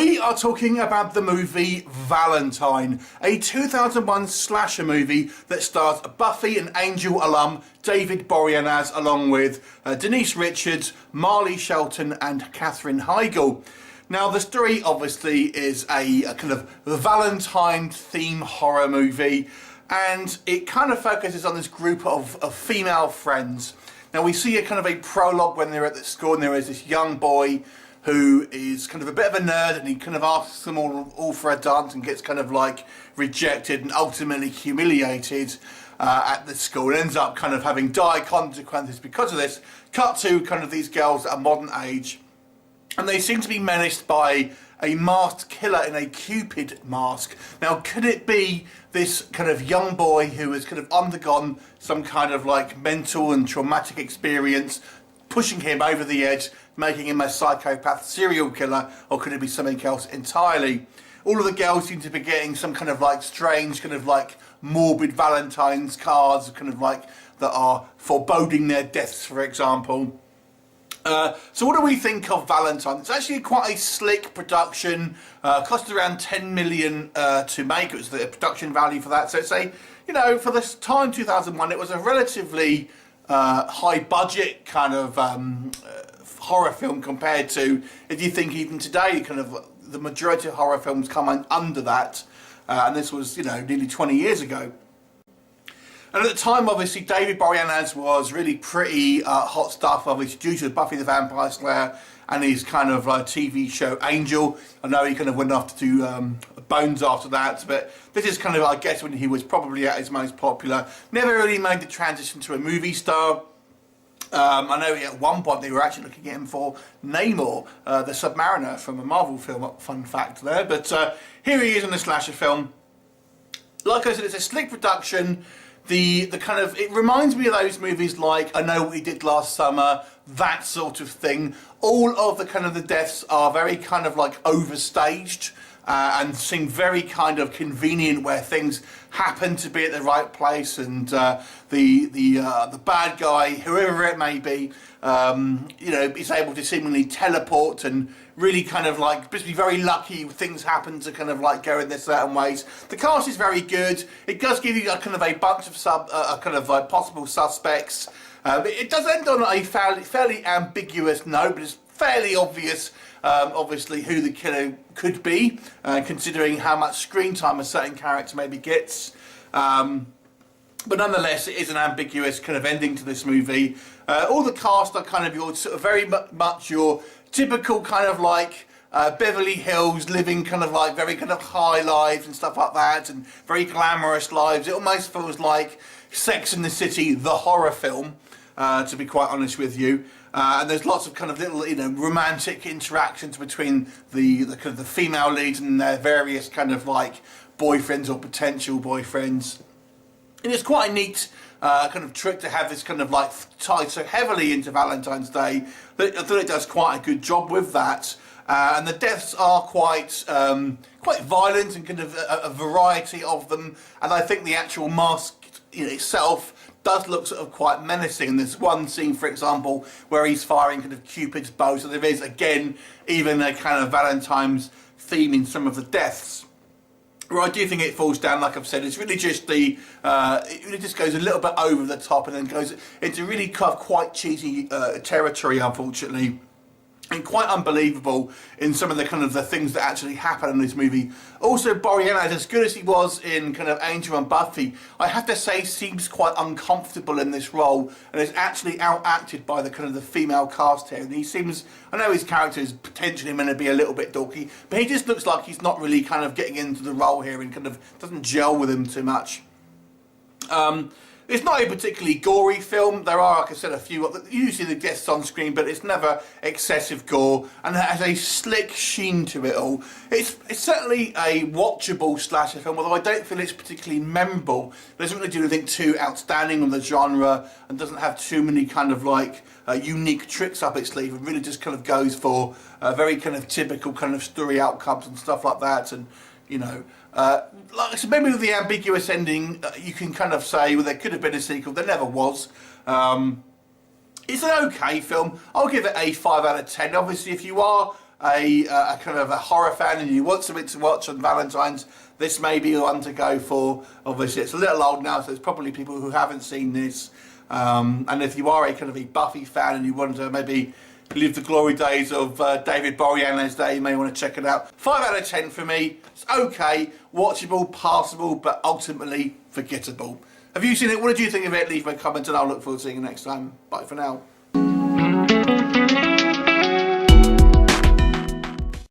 We are talking about the movie Valentine, a 2001 slasher movie that stars Buffy and Angel alum David Boreanaz along with Denise Richards, Marley Shelton and Katherine Heigl. Now the story obviously is a kind of Valentine theme horror movie, and it kind of focuses on this group of female friends. Now we see a kind of a prologue when they're at the school, and there is this young boy who is kind of a bit of a nerd, and he kind of asks them all for a dance and gets kind of like rejected and ultimately humiliated at the school, and ends up kind of having dire consequences because of this. Cut to kind of these girls at a modern age, and they seem to be menaced by a masked killer in a Cupid mask. Now, could it be this kind of young boy who has kind of undergone some kind of like mental and traumatic experience, pushing him over the edge, making him a psychopath serial killer, or could it be something else entirely? All of the girls seem to be getting some kind of like strange, kind of like morbid Valentine's cards, kind of like that are foreboding their deaths, for example. So what do we think of Valentine? It's actually quite a slick production, cost around 10 million to make. It was the production value for that. So it's a, you know, for this time, 2001, it was a relatively high budget kind of horror film compared to, if you think even today, kind of the majority of horror films come under that, and this was, you know, nearly 20 years ago. And at the time, obviously, David Boreanaz was really pretty hot stuff, obviously, due to Buffy the Vampire Slayer and his kind of TV show Angel. I know he kind of went off to do Bones after that, but this is kind of, I guess, when he was probably at his most popular. Never really made the transition to a movie star. I know at one point they were actually looking at him for Namor, the Submariner from a Marvel film, fun fact there. But here he is in the slasher film. Like I said, it's a slick production. The kind of, it reminds me of those movies like I Know What We Did Last Summer, that sort of thing. All of the kind of the deaths are very kind of like overstaged and seem very kind of convenient, where things happen to be at the right place, and the bad guy, whoever it may be, you know, is able to seemingly teleport and really kind of like just be very lucky things happen to kind of like go in their certain ways. The cast is very good. It does give you a kind of a bunch of kind of like possible suspects. It does end on a fairly ambiguous note, but it's fairly obvious, obviously, who the killer could be, considering how much screen time a certain character maybe gets. But nonetheless, it is an ambiguous kind of ending to this movie. All the cast are kind of your sort of very much your typical kind of like Beverly Hills living kind of like very kind of high lives and stuff like that, and very glamorous lives. It almost feels like Sex and the City, the horror film, to be quite honest with you. And there's lots of kind of little, you know, romantic interactions between the kind of the female leads and their various kind of like boyfriends or potential boyfriends. And it's quite a neat kind of trick to have this kind of like tied so heavily into Valentine's Day. I thought it does quite a good job with that. And the deaths are quite violent, and kind of a variety of them. And I think the actual mask in itself does look sort of quite menacing. And there's one scene, for example, where he's firing kind of Cupid's bow. So there is, again, even a kind of Valentine's theme in some of the deaths. Where I do think it falls down, like I've said, it's really just it really just goes a little bit over the top, and then goes into really kind of quite cheesy territory, unfortunately. And quite unbelievable in some of the kind of the things that actually happen in this movie. Also, Boreanaz, as good as he was in kind of Angel and Buffy, I have to say seems quite uncomfortable in this role, and is actually outacted by the kind of the female cast here. And he seems, I know his character is potentially meant to be a little bit dorky, but he just looks like he's not really kind of getting into the role here, and kind of doesn't gel with him too much. It's not a particularly gory film. There are, like I said, a few, usually the guests on screen, but it's never excessive gore, and it has a slick sheen to it all. It's certainly a watchable slasher film, although I don't feel it's particularly memorable. It doesn't really do anything too outstanding on the genre, and doesn't have too many kind of like unique tricks up its sleeve. It really just kind of goes for very kind of typical kind of story outcomes and stuff like that. And you know, like, so maybe with the ambiguous ending, you can kind of say, well, there could have been a sequel. There never was. It's an okay film. I'll give it a 5 out of 10. Obviously, if you are a kind of a horror fan and you want something to watch on Valentine's, this may be the one to go for. Obviously, it's a little old now, so there's probably people who haven't seen this. And if you are a kind of a Buffy fan and you want to maybe live the glory days of David Boreanaz Day, you may want to check it out. 5 out of 10 for me. It's okay, watchable, passable, but ultimately forgettable. Have you seen it? What did you think of it? Leave me a comment and I'll look forward to seeing you next time. Bye for now.